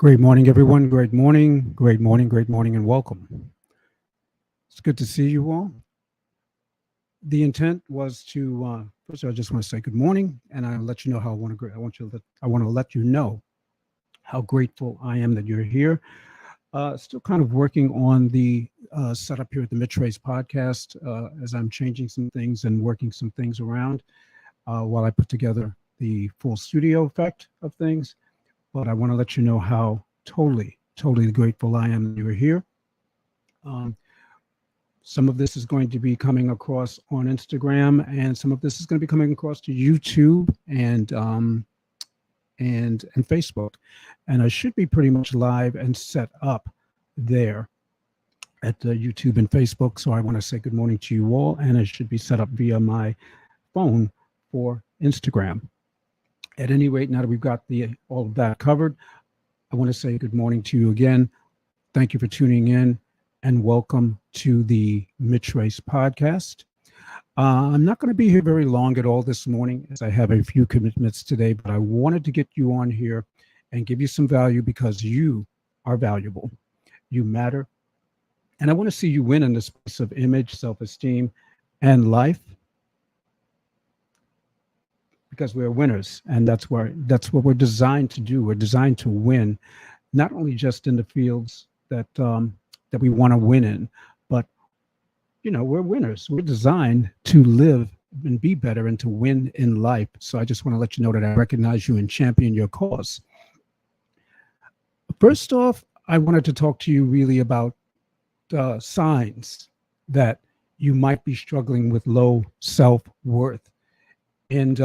Great morning, everyone. Great morning, and welcome. It's good to see you all. The intent was to first of all, I just want to say good morning, and I'll let you know how I want to. I want to let you know how grateful I am that you're here. Still kind of working on the setup here at the Mitch podcast as I'm changing some things and working some things around while I put together the full studio effect of things. But I want to let you know how totally grateful I am that you're here. Um, some of this is going to be coming across on Instagram, and some of this is going to be coming across to YouTube and Facebook. And I should be pretty much live and set up there at YouTube and Facebook. So I want to say good morning to you all, and I should be set up via my phone for Instagram. At any rate, now that we've got all of that covered, I want to say good morning to you again. Thank you for tuning in, and welcome to the Mitch Race podcast. I'm not going to be here very long at all this morning, as I have a few commitments today, but I wanted to get you on here and give you some value because you are valuable. You matter. And I want to see you win in the space of image, self-esteem, and life, because we're winners, and that's what we're designed to do. We're designed to win, not only just in the fields that we want to win in, but we're winners. We're designed to live and be better and to win in life. So I just want to let you know that I recognize you and champion your cause. First off, I wanted to talk to you really about signs that you might be struggling with low self-worth. And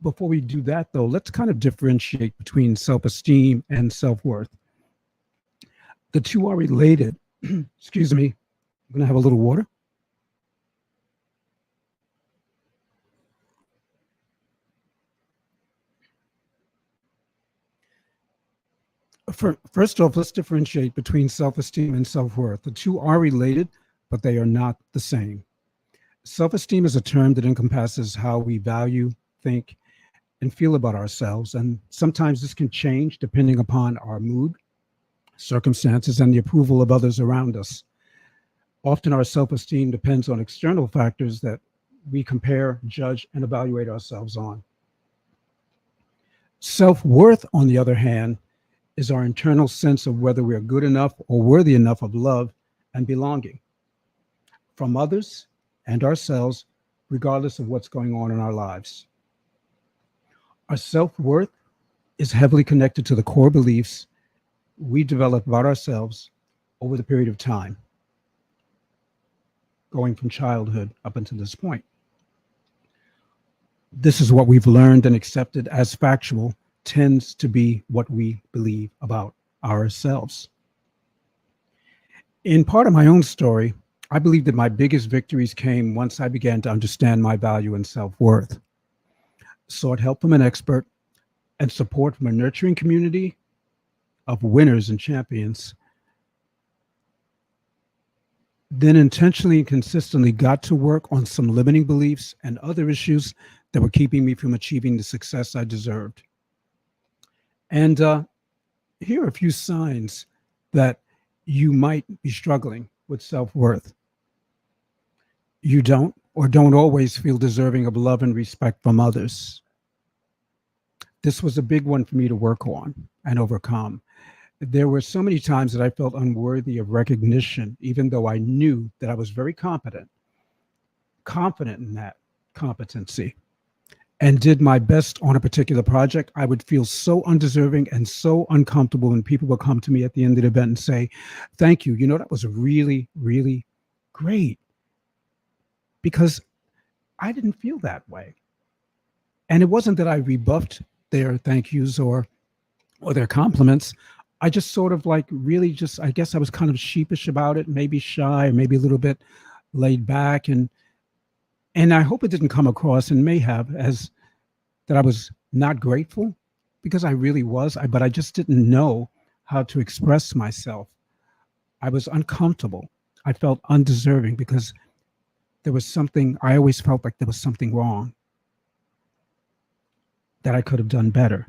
before we do that, though, let's kind of differentiate between self-esteem and self-worth. The two are related. Excuse me. I'm going to have a little water. First off, let's differentiate between self-esteem and self-worth. The two are related, but they are not the same. Self-esteem is a term that encompasses how we value, think, and feel about ourselves. And sometimes this can change depending upon our mood, circumstances, and the approval of others around us. Often our self-esteem depends on external factors that we compare, judge, and evaluate ourselves on. Self-worth, on the other hand, is our internal sense of whether we are good enough or worthy enough of love and belonging from others and ourselves, regardless of what's going on in our lives. Our self-worth is heavily connected to the core beliefs we develop about ourselves over the period of time, going from childhood up until this point. This is what we've learned and accepted as factual, tends to be what we believe about ourselves. In part of my own story, I believe that my biggest victories came once I began to understand my value and self-worth. Sought help from an expert and support from a nurturing community of winners and champions. Then intentionally and consistently got to work on some limiting beliefs and other issues that were keeping me from achieving the success I deserved. And here are a few signs that you might be struggling with self-worth. You don't always feel deserving of love and respect from others. This was a big one for me to work on and overcome. There were so many times that I felt unworthy of recognition, even though I knew that I was very confident in that competency, and did my best on a particular project. I would feel so undeserving and so uncomfortable when people would come to me at the end of the event and say, thank you. That was really, really great. Because I didn't feel that way. And it wasn't that I rebuffed their thank yous or their compliments. I just sort of I guess I was kind of sheepish about it, maybe shy, maybe a little bit laid back. And I hope it didn't come across, and may have, as that I was not grateful, because I really was, but I just didn't know how to express myself. I was uncomfortable. I felt undeserving because I always felt like there was something wrong, that I could have done better.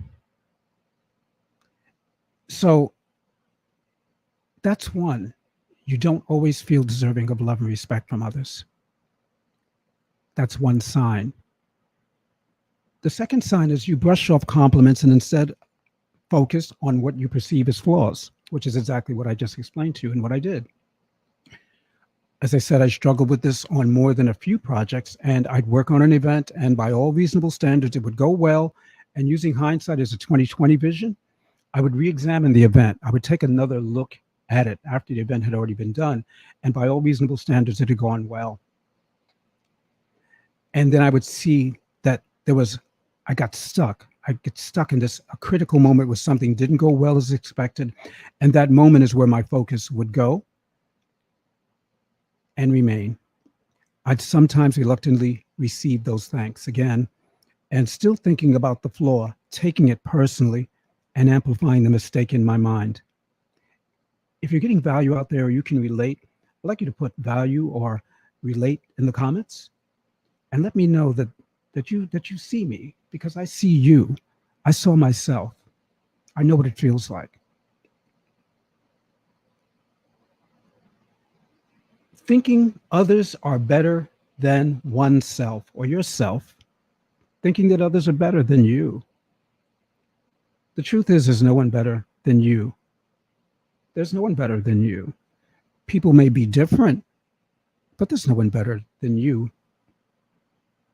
So that's one. You don't always feel deserving of love and respect from others. That's one sign. The second sign is you brush off compliments and instead focus on what you perceive as flaws, which is exactly what I just explained to you and what I did. As I said, I struggled with this on more than a few projects, and I'd work on an event, and by all reasonable standards, it would go well. And using hindsight as a 2020 vision, I would re examine the event. I would take another look at it after the event had already been done. And by all reasonable standards, it had gone well. And then I would see that I got stuck. I get stuck in this a critical moment where something didn't go well as expected. And that moment is where my focus would go and remain. I'd sometimes reluctantly receive those thanks again and still thinking about the flaw, taking it personally and amplifying the mistake in my mind. If you're getting value out there, or you can relate, I'd like you to put value or relate in the comments and let me know that you see me because I see you. I saw myself. I know what it feels like. Thinking others are better than oneself or yourself, thinking that others are better than you. The truth is, there's no one better than you. There's no one better than you. People may be different, but there's no one better than you.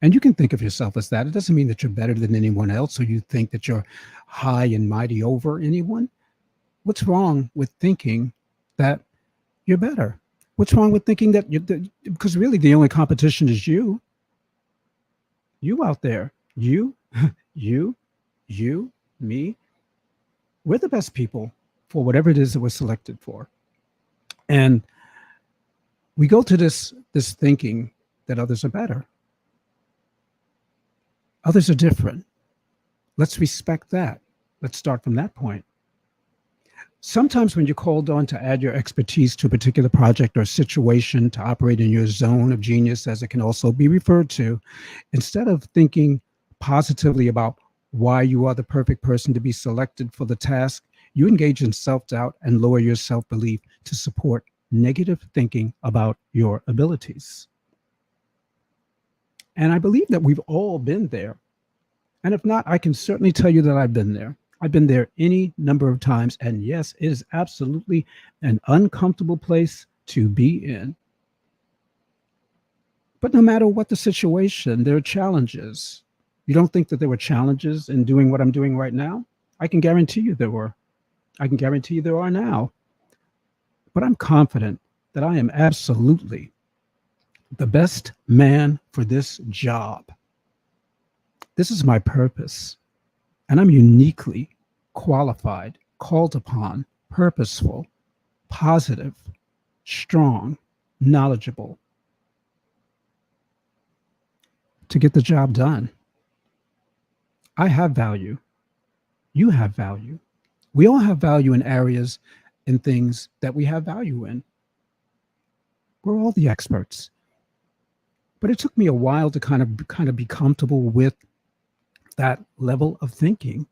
And you can think of yourself as that. It doesn't mean that you're better than anyone else or you think that you're high and mighty over anyone. What's wrong with thinking that you're better? What's wrong with thinking that because really the only competition is you out there, you, you, you, me. We're the best people for whatever it is that we're selected for. And we go to this thinking that others are better. Others are different. Let's respect that. Let's start from that point. Sometimes when you're called on to add your expertise to a particular project or situation to operate in your zone of genius, as it can also be referred to, instead of thinking positively about why you are the perfect person to be selected for the task, you engage in self-doubt and lower your self-belief to support negative thinking about your abilities. And I believe that we've all been there. And if not, I can certainly tell you that I've been there. I've been there any number of times. And yes, it is absolutely an uncomfortable place to be in. But no matter what the situation, there are challenges. You don't think that there were challenges in doing what I'm doing right now? I can guarantee you there were. I can guarantee you there are now. But I'm confident that I am absolutely the best man for this job. This is my purpose. And I'm uniquely qualified, called upon, purposeful, positive, strong, knowledgeable to get the job done. I have value. You have value. We all have value in areas and things that we have value in. We're all the experts. But it took me a while to kind of be comfortable with that level of thinking.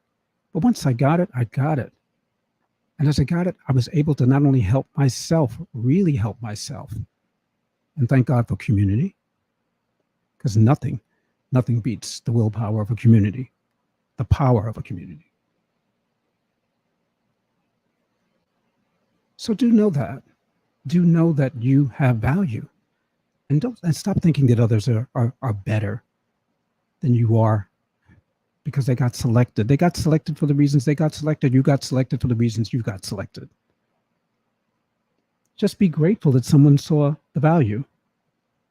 But once I got it, I got it. And as I got it, I was able to not only help myself, really help myself. And thank God for community. Because nothing beats the willpower of a community, the power of a community. So do know that. Do know that you have value. And stop thinking that others are better than you are because they got selected. They got selected for the reasons they got selected. You got selected for the reasons you got selected. Just be grateful that someone saw the value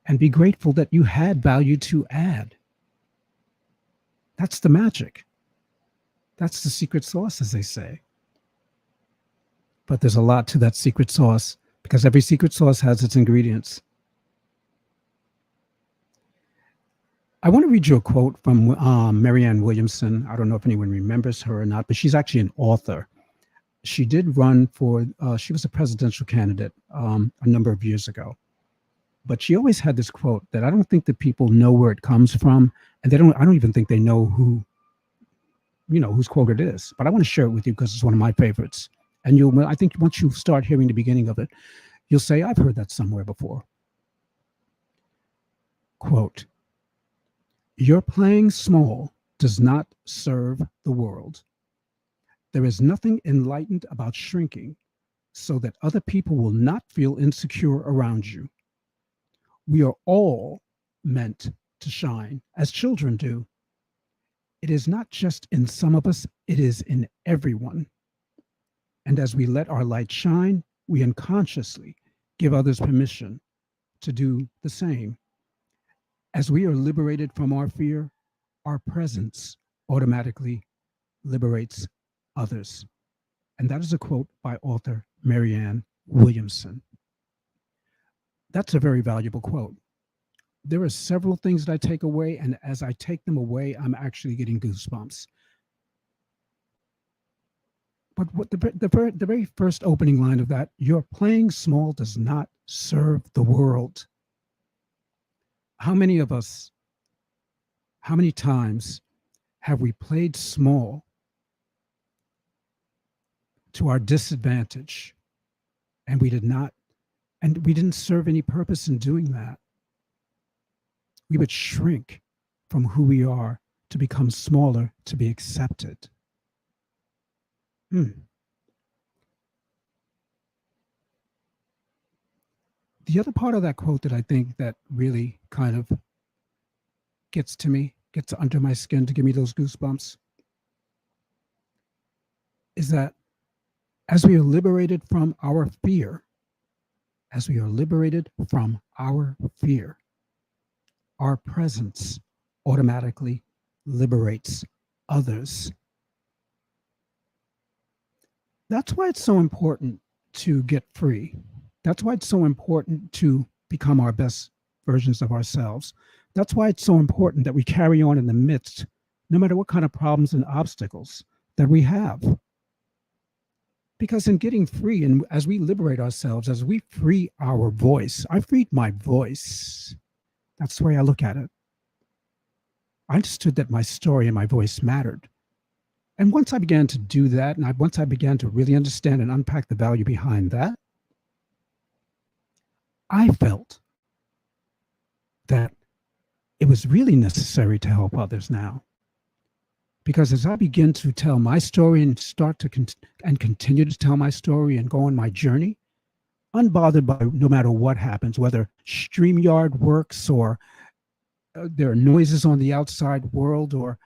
and be grateful that you had value to add. That's the magic. That's the secret sauce, as they say. But there's a lot to that secret sauce because every secret sauce has its ingredients. I want to read you a quote from Marianne Williamson. I don't know if anyone remembers her or not, but she's actually an author. She did run for, she was a presidential candidate a number of years ago. But she always had this quote that I don't think that people know where it comes from. And I don't even think they know whose quote it is. But I want to share it with you because it's one of my favorites. And I think once you start hearing the beginning of it, you'll say, I've heard that somewhere before. Quote, your playing small does not serve the world. There is nothing enlightened about shrinking so that other people will not feel insecure around you. We are all meant to shine as children do. It is not just in some of us, it is in everyone. And as we let our light shine, we unconsciously give others permission to do the same. As we are liberated from our fear, our presence automatically liberates others. And that is a quote by author Marianne Williamson. That's a very valuable quote. There are several things that I take away, and as I take them away, I'm actually getting goosebumps. But what the very first opening line of that, your playing small does not serve the world. How many of us, how many times have we played small to our disadvantage, and we didn't serve any purpose in doing that? We would shrink from who we are to become smaller to be accepted. The other part of that quote that I think that really kind of gets to me, gets under my skin to give me those goosebumps, is that as we are liberated from our fear, our presence automatically liberates others. That's why it's so important to get free. That's why it's so important to become our best versions of ourselves. That's why it's so important that we carry on in the midst, no matter what kind of problems and obstacles that we have. Because in getting free, and as we liberate ourselves, as we free our voice, I freed my voice. That's the way I look at it. I understood that my story and my voice mattered. And once I began to do that, and once I began to really understand and unpack the value behind that, I felt that it was really necessary to help others now. Because as I begin to tell my story and start to continue to tell my story and go on my journey, unbothered by no matter what happens, whether StreamYard works or there are noises on the outside world, or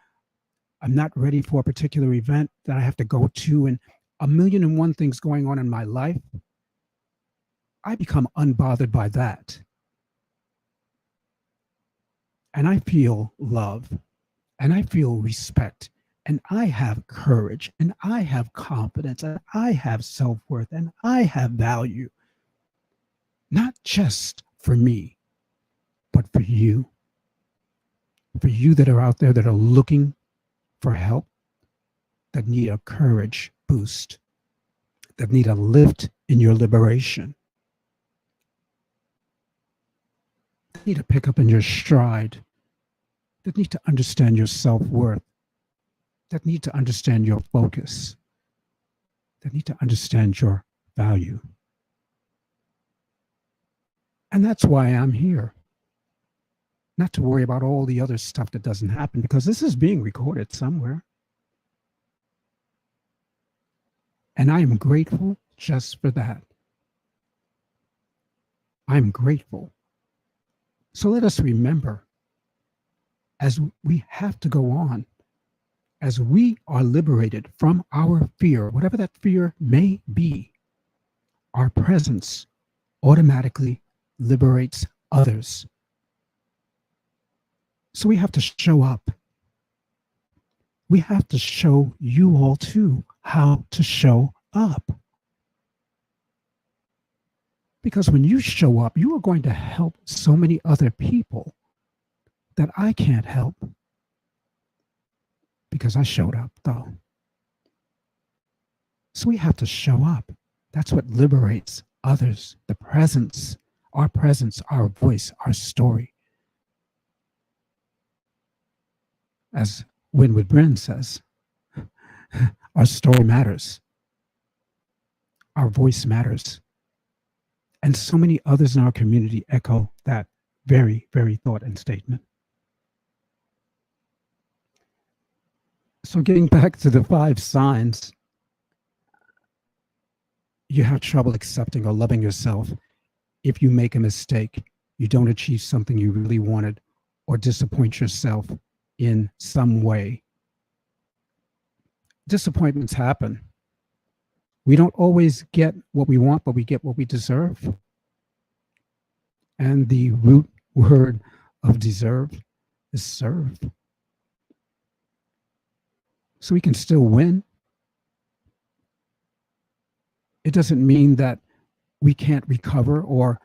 I'm not ready for a particular event that I have to go to, and a million and one things going on in my life, I become unbothered by that. And I feel love, and I feel respect, and I have courage, and I have confidence, and I have self-worth, and I have value. Not just for me, but for you. For you that are out there that are looking for help, that need a courage boost, that need a lift in your liberation, that need to pick up in your stride, that need to understand your self-worth, that need to understand your focus, that need to understand your value. And that's why I'm here. Not to worry about all the other stuff that doesn't happen, because this is being recorded somewhere. And I am grateful just for that. I'm grateful. So let us remember, as we have to go on, as we are liberated from our fear, whatever that fear may be, our presence automatically liberates others. So we have to show up. We have to show you all too how to show up. Because when you show up, you are going to help so many other people that I can't help, because I showed up though. So we have to show up. That's what liberates others. The presence, our voice, our story. As Winwood Bren says, our story matters. Our voice matters. And so many others in our community echo that very, very thought and statement. So, getting back to the five signs, you have trouble accepting or loving yourself if you make a mistake, you don't achieve something you really wanted, or disappoint yourself in some way. Disappointments happen. We don't always get what we want, but we get what we deserve. And the root word of deserve is serve. So we can still win. It doesn't mean that we can't recover or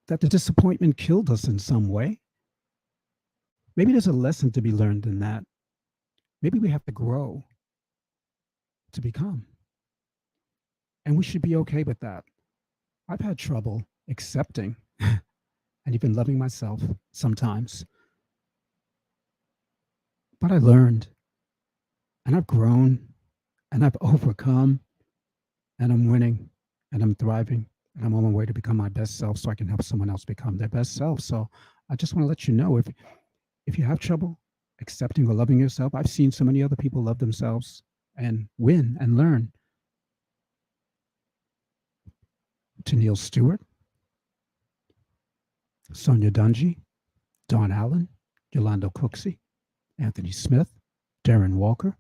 that the disappointment killed us in some way. Maybe there's a lesson to be learned in that. Maybe we have to grow to become. And we should be okay with that. I've had trouble accepting and even loving myself sometimes. But I learned and I've grown and I've overcome and I'm winning and I'm thriving and I'm on my way to become my best self so I can help someone else become their best self. So I just want to let you know if you have trouble accepting or loving yourself, I've seen so many other people love themselves and win and learn. Tennille Stewart, Sonia Dungy, Dawn Allen, Yolanda Cooksey, Anthony Smith, Darren Walker.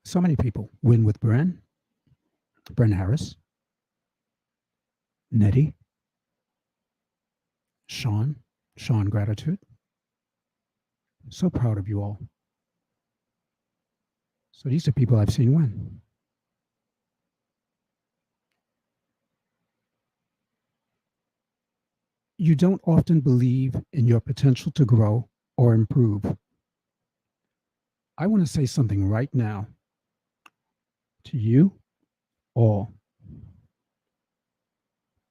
So many people win with Bren Harris, Nettie, Sean Gratitude. So proud of you all. So these are people I've seen win. You don't often believe in your potential to grow or improve. I want to say something right now to you all.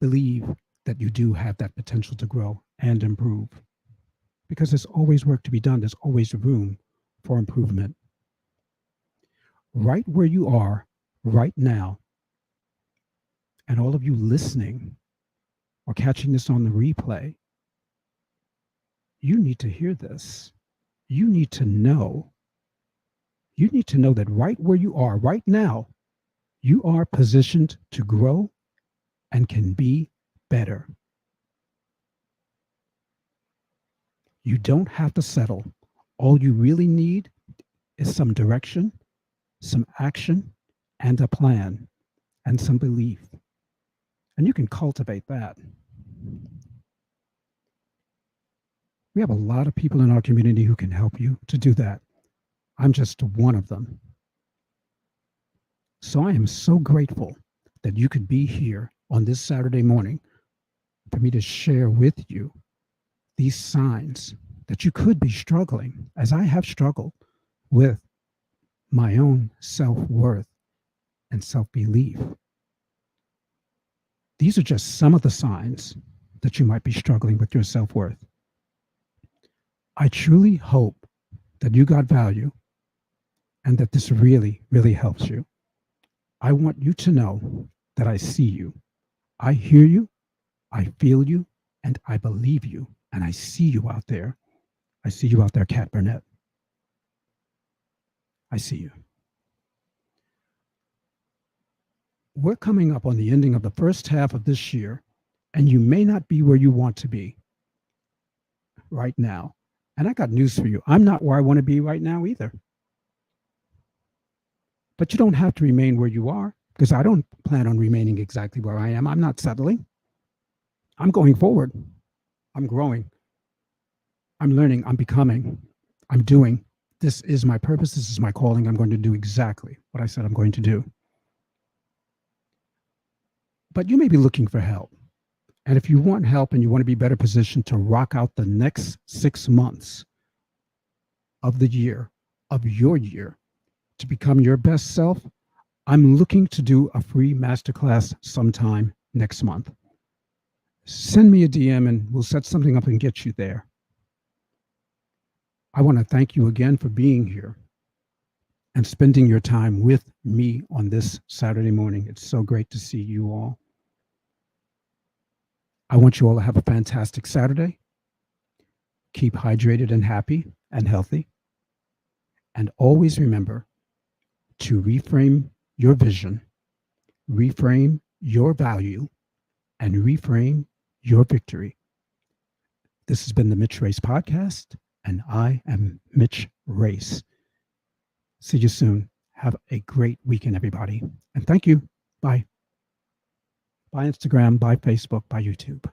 Believe that you do have that potential to grow and improve because there's always work to be done. There's always room for improvement. Right where you are right now, and all of you listening or catching this on the replay, you need to hear this. You need to know that right where you are right now, you are positioned to grow and can be better. You don't have to settle. All you really need is some direction, some action, and a plan, and some belief. And you can cultivate that. We have a lot of people in our community who can help you to do that. I'm just one of them. So I am so grateful that you could be here on this Saturday morning for me to share with you these signs that you could be struggling, as I have struggled, with my own self-worth and self-belief. These are just some of the signs that you might be struggling with your self-worth. I truly hope that you got value and that this really, really helps you. I want you to know that I see you. I hear you, I feel you, and I believe you. And I see you out there. I see you out there, Kat Burnett. I see you. We're coming up on the ending of the first half of this year, and you may not be where you want to be right now. And I got news for you. I'm not where I want to be right now either. But you don't have to remain where you are, because I don't plan on remaining exactly where I am. I'm not settling. I'm going forward. I'm growing. I'm learning. I'm becoming. I'm doing. This is my purpose. This is my calling. I'm going to do exactly what I said I'm going to do. But you may be looking for help. And if you want help and you want to be better positioned to rock out the next 6 months of the year, of your year, to become your best self, I'm looking to do a free masterclass sometime next month. Send me a DM and we'll set something up and get you there. I want to thank you again for being here. and spending your time with me on this Saturday morning. It's so great to see you all. I want you all to have a fantastic Saturday. Keep hydrated and happy and healthy. And always remember to reframe your vision, reframe your value, and reframe your victory. This has been the Mitch Race Podcast, and I am Mitch Race. See you soon. Have a great weekend, everybody. And thank you. Bye. Bye, Instagram. Bye, Facebook. Bye, YouTube.